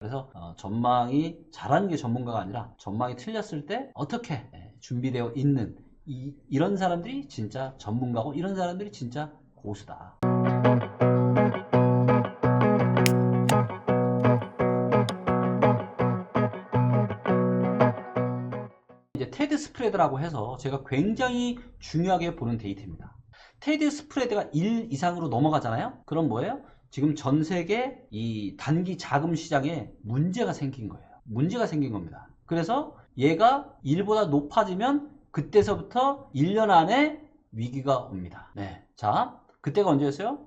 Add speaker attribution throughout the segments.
Speaker 1: 그래서 전망이 잘하는 게 전문가가 아니라 전망이 틀렸을 때 어떻게 준비되어 있는 이런 사람들이 진짜 전문가고 이런 사람들이 진짜 고수다. 이제 테드 스프레드라고 해서 제가 굉장히 중요하게 보는 데이터입니다. 테드 스프레드가 1 이상으로 넘어가잖아요. 그럼 뭐예요? 지금 전 세계 이 단기 자금 시장에 문제가 생긴 거예요. 문제가 생긴 겁니다. 그래서 얘가 1보다 높아지면 그때서부터 1년 안에 위기가 옵니다. 네. 자, 그때가 언제였어요?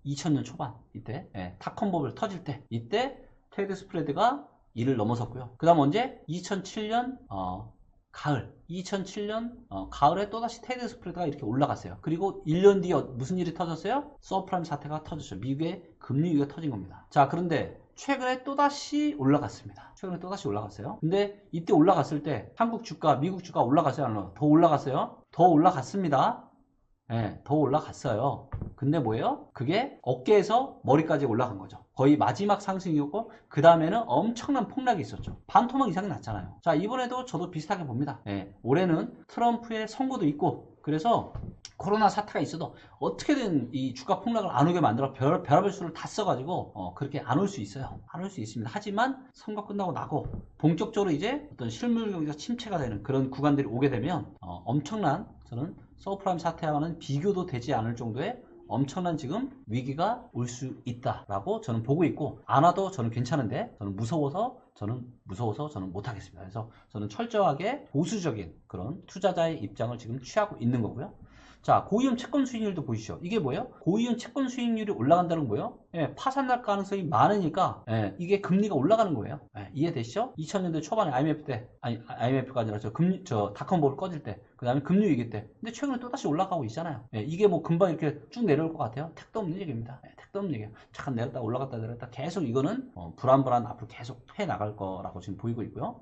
Speaker 1: 2000년 초반. 이때. 네. 닷컴 버블 터질 때. 이때 테드 스프레드가 1을 넘어섰고요. 그 다음 언제? 2007년 가을. 2007년 가을에 또다시 테드 스프레드가 이렇게 올라갔어요. 그리고 1년 뒤에 무슨 일이 터졌어요? 서프라임 사태가 터졌죠. 미국의 금리 위기가 터진 겁니다. 자, 그런데 최근에 또다시 올라갔습니다. 최근에 또다시 올라갔어요. 근데 이때 올라갔을 때 한국 주가, 미국 주가 올라갔어요? 안 더 올라갔어요? 더 올라갔습니다. 네, 더 올라갔어요. 근데 뭐예요? 그게 어깨에서 머리까지 올라간 거죠. 거의 마지막 상승이었고 그 다음에는 엄청난 폭락이 있었죠. 반토막 이상이 났잖아요. 자, 이번에도 저도 비슷하게 봅니다. 네, 올해는 트럼프의 선거도 있고 그래서 코로나 사태가 있어도 어떻게든 이 주가 폭락을 안 오게 만들어 별의별 수를 다 써가지고 그렇게 안 올 수 있어요. 안 올 수 있습니다. 하지만 선거 끝나고 나고 본격적으로 이제 어떤 실물 경기가 침체가 되는 그런 구간들이 오게 되면 엄청난 저는 서프라임 사태와는 비교도 되지 않을 정도의 엄청난 지금 위기가 올 수 있다라고 저는 보고 있고 안 와도 저는 괜찮은데 저는 무서워서 저는 못하겠습니다. 그래서 저는 철저하게 보수적인 그런 투자자의 입장을 지금 취하고 있는 거고요. 자, 고위험 채권 수익률도 보이시죠? 이게 뭐예요? 고위험 채권 수익률이 올라간다는 거예요? 예, 파산날 가능성이 많으니까 이게 금리가 올라가는 거예요. 이해되시죠? 2000년대 초반에 IMF 때, 아니 IMF가 아니라 저 닷컴버블 꺼질 때, 그 다음에 금리 위기 때, 근데 최근에 또다시 올라가고 있잖아요. 이게 뭐 금방 이렇게 쭉 내려올 것 같아요? 택도 없는 얘기입니다. 택도 없는 얘기예요. 잠깐 내렸다 올라갔다 내렸다 계속 이거는 불안불안 앞으로 계속 해 나갈 거라고 지금 보이고 있고요.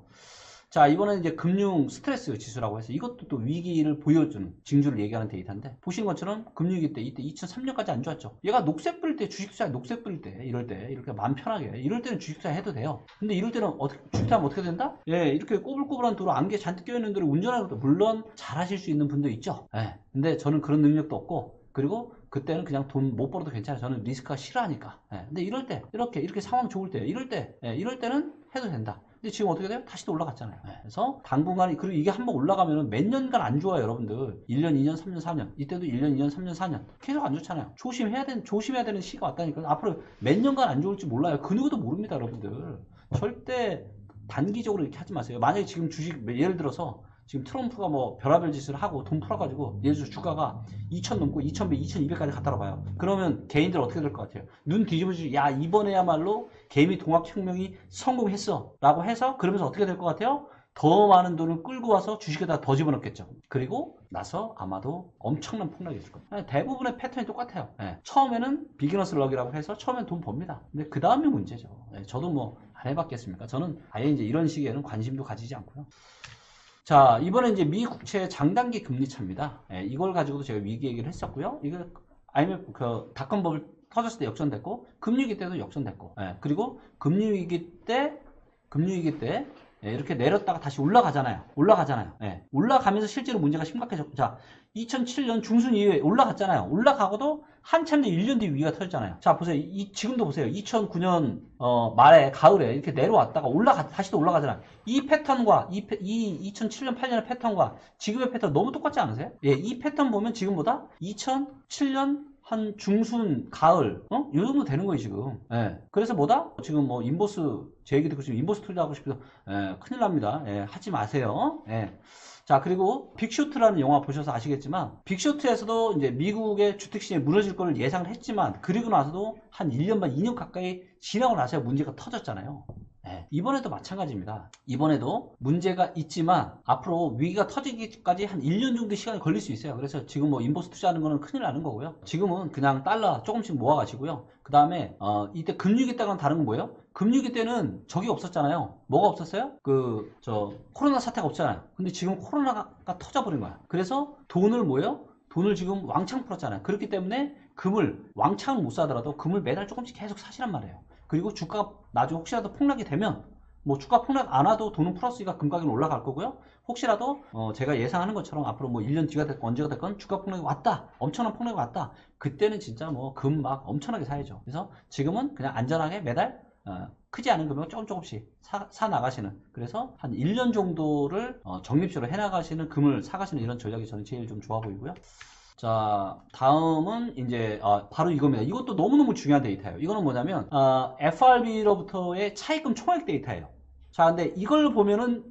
Speaker 1: 자, 이번에는 이제 금융 스트레스 지수라고 해서 이것도 또 위기를 보여주는 징조를 얘기하는 데이터인데 보시는 것처럼 금융위기 때 이때 2003년까지 안 좋았죠. 얘가 녹색 뿌릴 때 주식투자 녹색 뿌릴 때 이럴 때 이렇게 마음 편하게 이럴 때는 주식투자 해도 돼요. 근데 이럴 때는 주식투자하면 어떻게 된다? 예, 이렇게 꼬불꼬불한 도로 안개 잔뜩 껴있는 도로 운전하는 것도 물론 잘하실 수 있는 분도 있죠. 예, 근데 저는 그런 능력도 없고 그리고 그때는 그냥 돈 못 벌어도 괜찮아요. 저는 리스크가 싫어하니까. 예, 근데 이럴 때 이렇게 상황 좋을 때 이럴 때는 해도 된다. 근데 지금 어떻게 돼요? 다시 또 올라갔잖아요. 그래서 당분간, 그리고 이게 한번 올라가면 몇 년간 안 좋아요, 여러분들. 1년, 2년, 3년, 4년. 이때도 1년, 2년, 3년, 4년. 계속 안 좋잖아요. 조심해야 되는 시기가 왔다니까. 앞으로 몇 년간 안 좋을지 몰라요. 그 누구도 모릅니다, 여러분들. 절대 단기적으로 이렇게 하지 마세요. 만약에 지금 주식, 예를 들어서 지금 트럼프가 뭐 별의별 짓을 하고 돈 풀어가지고 예를 들어 주가가 2000 넘고 2100, 2200까지 갔다가 봐요. 그러면 개인들 어떻게 될 것 같아요? 눈 뒤집어지고 야 이번에야말로 개미 동학혁명이 성공했어 라고 해서 그러면서 어떻게 될 것 같아요? 더 많은 돈을 끌고 와서 주식에다 더 집어넣겠죠. 그리고 나서 아마도 엄청난 폭락이 있을 겁니다. 대부분의 패턴이 똑같아요. 처음에는 비기너스 럭이라고 해서 처음엔 돈 법니다. 근데 그 다음에 문제죠. 저도 뭐 안 해봤겠습니까? 저는 아예 이제 이런 시기에는 관심도 가지지 않고요. 자, 이번에 이제 미 국채 장단기 금리 차입니다. 이걸 가지고도 제가 위기 얘기를 했었고요. 이거 IMF 닷컴 버블 터졌을 때 역전됐고 금리위기 때도 역전됐고 그리고 금리위기 때 이렇게 내렸다가 다시 올라가잖아요. 올라가면서 실제로 문제가 심각해졌고 자 2007년 중순 이후에 올라갔잖아요. 올라가고도 한참 뒤 1년 뒤 위기가 터졌잖아요. 자 보세요. 지금도 보세요. 2009년 말에 가을에 이렇게 내려왔다가 다시 또 올라가잖아요. 이 패턴과 이 2007년 8년의 패턴과 지금의 패턴 너무 똑같지 않으세요? 이 패턴 보면 지금보다 2007년 한 중순 가을 요 정도 되는 거예요 지금. 그래서 뭐다? 지금 뭐 인보스 제 얘기 듣고 지금 인보스 투자하고 싶어서 큰일 납니다. 하지 마세요. 자 그리고 빅쇼트라는 영화 보셔서 아시겠지만 빅쇼트에서도 이제 미국의 주택시장이 무너질 걸 예상을 했지만 그리고 나서도 한 1년 반 2년 가까이 지나고 나서야 문제가 터졌잖아요. 이번에도 마찬가지입니다. 이번에도 문제가 있지만 앞으로 위기가 터지기까지 한 1년 정도 시간이 걸릴 수 있어요. 그래서 지금 뭐 인버스 투자하는 거는 큰일 나는 거고요. 지금은 그냥 달러 조금씩 모아가시고요. 그 다음에 이때 금융위기 때랑 다른 건 뭐예요? 금융위기 때는 적이 없었잖아요. 뭐가 없었어요? 코로나 사태가 없잖아요. 근데 지금 코로나가 터져버린 거야. 그래서 돈을 뭐예요? 돈을 지금 왕창 풀었잖아요. 그렇기 때문에 금을 왕창 못 사더라도 금을 매달 조금씩 계속 사시란 말이에요. 그리고 주가가 나중에 혹시라도 폭락이 되면 뭐 주가 폭락 안 와도 돈은 풀었으니까 금가격은 올라갈 거고요. 혹시라도 제가 예상하는 것처럼 앞으로 뭐 1년 뒤가 됐건 언제가 됐건 주가 폭락이 왔다. 엄청난 폭락이 왔다. 그때는 진짜 뭐 금 막 엄청나게 사야죠. 그래서 지금은 그냥 안전하게 매달 크지 않은 금액 조금씩 사 나가시는, 그래서 한 1년 정도를 적립식으로 해 나가시는 금을 사가시는 이런 전략이 저는 제일 좀 좋아 보이고요. 자, 다음은 이제 바로 이겁니다. 이것도 너무너무 중요한 데이터예요. 이거는 뭐냐면 FRB로부터의 차입금 총액 데이터예요. 자, 근데 이걸 보면은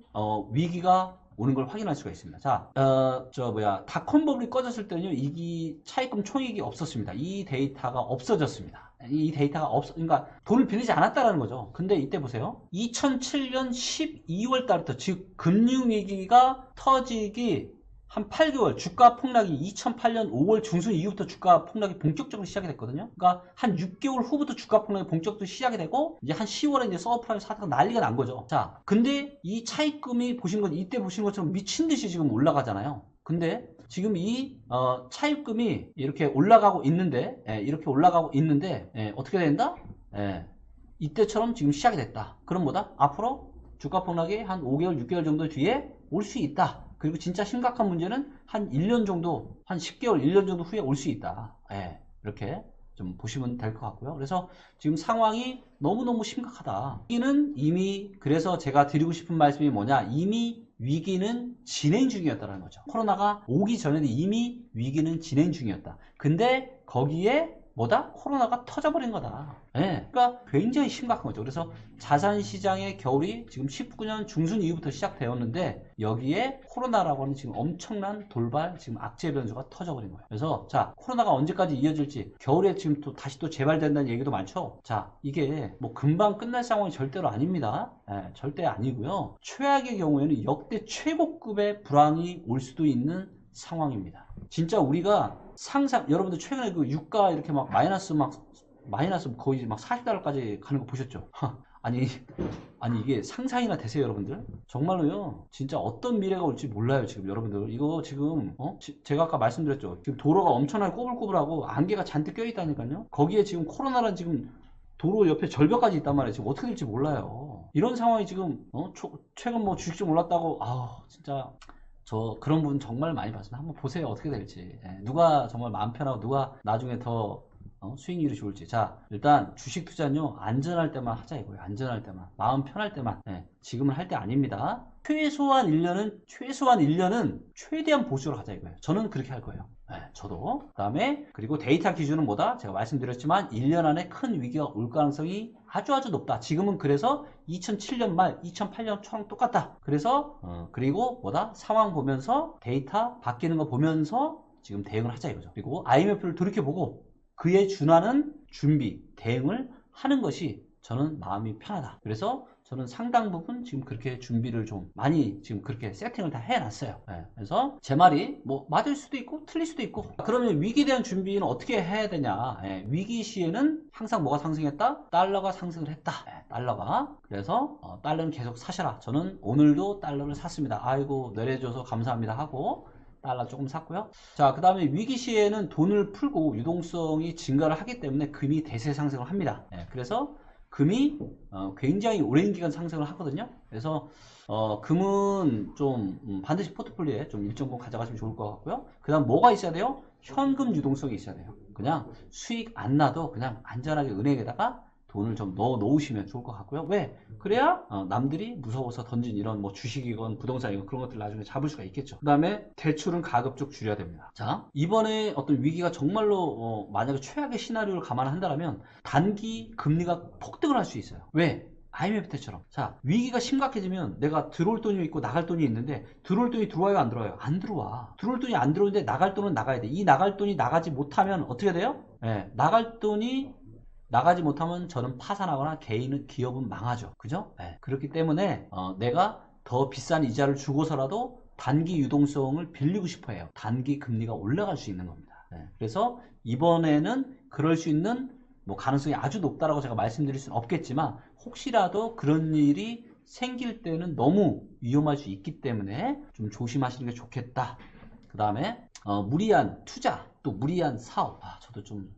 Speaker 1: 위기가 오는 걸 확인할 수가 있습니다. 자, 닷컴 버블이 꺼졌을 때는요, 이 차입금 총액이 없었습니다. 이 데이터가 없어졌습니다. 이 데이터가 그러니까 돈을 빌리지 않았다라는 거죠. 근데 이때 보세요. 2007년 12월 달부터, 즉 금융위기가 터지기 한 8개월, 주가 폭락이 2008년 5월 중순 이후부터 주가 폭락이 본격적으로 시작이 됐거든요. 그러니까 한 6개월 후부터 주가 폭락이 본격적으로 시작이 되고, 이제 한 10월에 이제 서브프라임 사태가 난리가 난 거죠. 자, 근데 이 차입금이 이때 보시는 것처럼 미친 듯이 지금 올라가잖아요. 근데 지금 이 차입금이 이렇게 올라가고 있는데, 어떻게 된다? 이때처럼 지금 시작이 됐다. 그럼 뭐다? 앞으로 주가 폭락이 한 5개월, 6개월 정도 뒤에 올 수 있다. 그리고 진짜 심각한 문제는 한 1년 정도, 한 10개월, 1년 정도 후에 올 수 있다. 이렇게 좀 보시면 될 것 같고요. 그래서 지금 상황이 너무너무 심각하다. 위기는 이미, 그래서 제가 드리고 싶은 말씀이 뭐냐, 이미 위기는 진행 중이었다는 거죠. 코로나가 오기 전에는 이미 위기는 진행 중이었다. 근데 거기에 뭐다? 코로나가 터져버린 거다. 그러니까 굉장히 심각한 거죠. 그래서 자산시장의 겨울이 지금 19년 중순 이후부터 시작되었는데, 여기에 코로나라고 하는 지금 엄청난 돌발 지금 악재 변수가 터져버린 거예요. 그래서 자, 코로나가 언제까지 이어질지, 겨울에 지금 또 다시 또 재발된다는 얘기도 많죠. 자, 이게 뭐 금방 끝날 상황이 절대로 아닙니다. 절대 아니고요. 최악의 경우에는 역대 최고급의 불황이 올 수도 있는 상황입니다. 진짜 우리가 여러분들 최근에 그 유가 이렇게 막 마이너스 거의 막 40달러까지 가는 거 보셨죠? 아니 이게 상상이나 되세요, 여러분들? 정말로요, 진짜 어떤 미래가 올지 몰라요. 지금 여러분들 이거 지금 제가 아까 말씀드렸죠. 지금 도로가 엄청나게 꼬불꼬불하고 안개가 잔뜩 껴있다니까요. 거기에 지금 코로나란 지금 도로 옆에 절벽까지 있단 말이에요. 지금 어떻게 될지 몰라요. 이런 상황이 지금 최근 뭐 주식 좀 올랐다고, 진짜 저 그런 분 정말 많이 봤습니다. 한번 보세요, 어떻게 될지. 누가 정말 마음 편하고 누가 나중에 더 수익률이 좋을지. 자, 일단 주식 투자는요, 안전할 때만 하자 이거예요. 안전할 때만, 마음 편할 때만. 지금은 할 때 아닙니다. 최소한 1년은 최대한 보수로 가자 이거예요. 저는 그렇게 할 거예요. 저도. 그 다음에 그리고 데이터 기준은 뭐다? 제가 말씀드렸지만 1년 안에 큰 위기가 올 가능성이 아주 높다. 지금은 그래서 2007년 말 2008년처럼 똑같다. 그래서 그리고 뭐다? 상황 보면서 데이터 바뀌는 거 보면서 지금 대응을 하자 이거죠. 그리고 IMF를 돌이켜보고 그에 준하는 준비, 대응을 하는 것이 저는 마음이 편하다. 그래서 저는 상당 부분 지금 그렇게 준비를 좀 많이 지금 그렇게 세팅을 다 해놨어요. 그래서 제 말이 뭐 맞을 수도 있고 틀릴 수도 있고. 그러면 위기에 대한 준비는 어떻게 해야 되냐? 위기 시에는 항상 뭐가 상승했다? 달러가 상승을 했다. 달러가. 그래서 달러는 계속 사셔라. 저는 오늘도 달러를 샀습니다. 아이고 내려줘서 감사합니다 하고 달러 조금 샀고요. 자, 그 다음에 위기 시에는 돈을 풀고 유동성이 증가를 하기 때문에 금이 대세 상승을 합니다. 그래서 금이 굉장히 오랜 기간 상승을 하거든요. 그래서 금은 좀 반드시 포트폴리오에 좀 일정 부분 가져가시면 좋을 것 같고요. 그 다음 뭐가 있어야 돼요? 현금 유동성이 있어야 돼요. 그냥 수익 안 나도 그냥 안전하게 은행에다가 돈을 좀 넣어 놓으시면 좋을 것 같고요. 왜? 그래야 남들이 무서워서 던진 이런 뭐 주식이건 부동산이건 그런 것들 나중에 잡을 수가 있겠죠. 그 다음에 대출은 가급적 줄여야 됩니다. 자, 이번에 어떤 위기가 정말로 만약에 최악의 시나리오를 감안한다면 단기 금리가 폭등을 할 수 있어요. 왜? IMF 때처럼. 자, 위기가 심각해지면 내가 들어올 돈이 있고 나갈 돈이 있는데, 들어올 돈이 들어와요, 안 들어와요? 안 들어와. 들어올 돈이 안 들어오는데 나갈 돈은 나가야 돼. 이 나갈 돈이 나가지 못하면 어떻게 돼요? 나갈 돈이 나가지 못하면 저는 파산하거나 기업은 망하죠. 그죠? 그렇기 때문에 내가 더 비싼 이자를 주고서라도 단기 유동성을 빌리고 싶어 해요. 단기 금리가 올라갈 수 있는 겁니다. 그래서 이번에는 그럴 수 있는 뭐 가능성이 아주 높다라고 제가 말씀드릴 수는 없겠지만, 혹시라도 그런 일이 생길 때는 너무 위험할 수 있기 때문에 좀 조심하시는 게 좋겠다. 그 다음에 무리한 투자, 또 무리한 사업. 저도 좀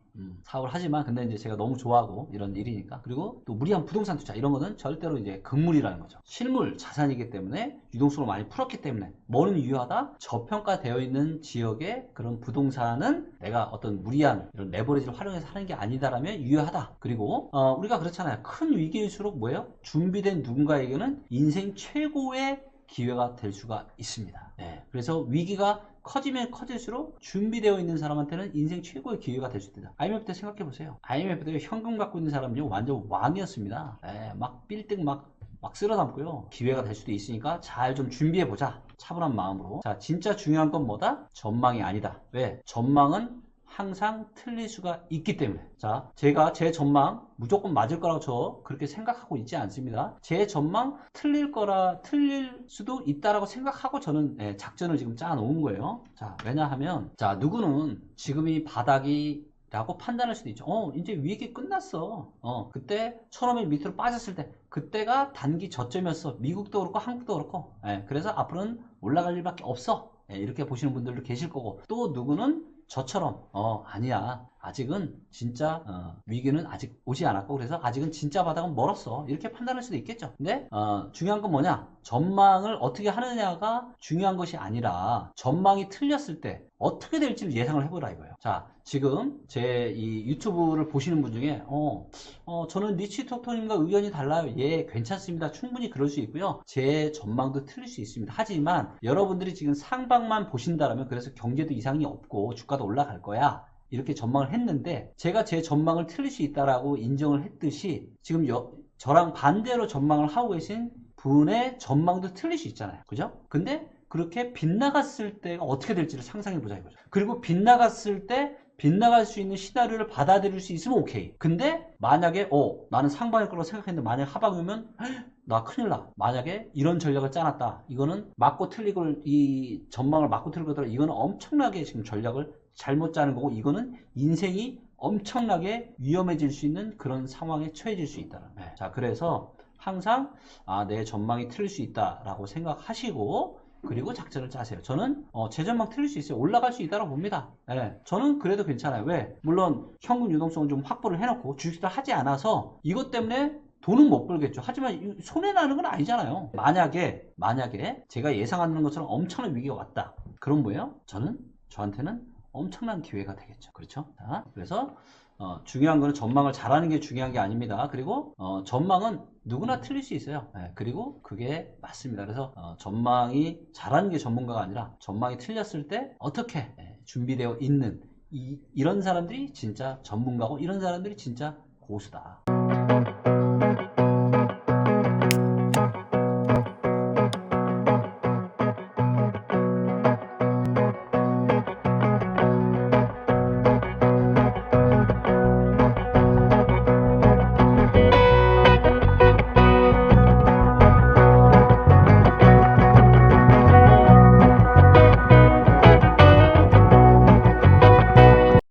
Speaker 1: 사업을 하지만 근데 이제 제가 너무 좋아하고 이런 일이니까. 그리고 또 무리한 부동산 투자 이런 거는 절대로 이제 금물이라는 거죠. 실물 자산이기 때문에 유동성을 많이 풀었기 때문에 뭐는 유효하다? 저평가되어 있는 지역의 그런 부동산은 내가 어떤 무리한 이런 레버리지를 활용해서 하는 게 아니다라면 유효하다. 그리고 우리가 그렇잖아요. 큰 위기일수록 뭐예요? 준비된 누군가에게는 인생 최고의 기회가 될 수가 있습니다. 네, 그래서 위기가 커지면 커질수록 준비되어 있는 사람한테는 인생 최고의 기회가 될 수 있다. IMF 때 생각해 보세요. IMF 때 현금 갖고 있는 사람은요 완전 왕이었습니다. 네, 막 빌딩 막 쓸어 담고요. 기회가 될 수도 있으니까 잘 좀 준비해 보자. 차분한 마음으로. 자, 진짜 중요한 건 뭐다? 전망이 아니다. 왜? 전망은 항상 틀릴 수가 있기 때문에. 자, 제가 제 전망 무조건 맞을 거라고 저 그렇게 생각하고 있지 않습니다. 제 전망 틀릴 수도 있다라고 생각하고 저는 작전을 지금 짜 놓은 거예요. 자, 왜냐하면 자, 누구는 지금이 바닥이 라고 판단할 수도 있죠. 이제 위기 끝났어. 그때 1,500 밑으로 빠졌을 때 그때가 단기 저점이었어. 미국도 그렇고 한국도 그렇고. 그래서 앞으로는 올라갈 일밖에 없어. 이렇게 보시는 분들도 계실 거고, 또 누구는 저처럼 아니야, 아직은 진짜 위기는 아직 오지 않았고 그래서 아직은 진짜 바닥은 멀었어, 이렇게 판단할 수도 있겠죠. 근데 중요한 건 뭐냐, 전망을 어떻게 하느냐가 중요한 것이 아니라 전망이 틀렸을 때 어떻게 될지를 예상을 해보라 이거예요. 자, 지금 제 이 유튜브를 보시는 분 중에 저는 리치톡토님과 의견이 달라요. 예, 괜찮습니다. 충분히 그럴 수 있고요. 제 전망도 틀릴 수 있습니다. 하지만 여러분들이 지금 상방만 보신다라면, 그래서 경제도 이상이 없고 주가도 올라갈 거야, 이렇게 전망을 했는데, 제가 제 전망을 틀릴 수 있다라고 인정을 했듯이 지금 저랑 반대로 전망을 하고 계신 분의 전망도 틀릴 수 있잖아요. 그죠? 근데 그렇게 빗나갔을 때가 어떻게 될지를 상상해 보자 이거죠. 그리고 빗나갔을 때 빗나갈 수 있는 시나리오를 받아들일 수 있으면 오케이. 근데 만약에 나는 상방일 거라고 생각했는데 만약 하방이면 나 큰일 나. 만약에 이런 전략을 짜놨다, 이거는 맞고 틀리고, 이 전망을 맞고 틀리고 하더라도 이거는 엄청나게 지금 전략을 잘못 짜는 거고, 이거는 인생이 엄청나게 위험해질 수 있는 그런 상황에 처해질 수 있다. 자, 그래서 항상 내 전망이 틀릴 수 있다라고 생각하시고, 그리고 작전을 짜세요. 저는 제 전망 틀릴 수 있어요. 올라갈 수 있다고 봅니다. 저는 그래도 괜찮아요. 왜? 물론 현금 유동성을 좀 확보를 해놓고 주식을 하지 않아서 이것 때문에 돈은 못 벌겠죠. 하지만 손해나는 건 아니잖아요. 만약에 제가 예상하는 것처럼 엄청난 위기가 왔다, 그럼 뭐예요? 저한테는 엄청난 기회가 되겠죠. 그렇죠? 자, 그래서 중요한 거는 전망을 잘하는 게 중요한 게 아닙니다. 그리고 전망은 누구나 틀릴 수 있어요. 그리고 그게 맞습니다. 그래서 전망이 잘하는 게 전문가가 아니라 전망이 틀렸을 때 어떻게 준비되어 있는 이런 사람들이 진짜 전문가고, 이런 사람들이 진짜 고수다.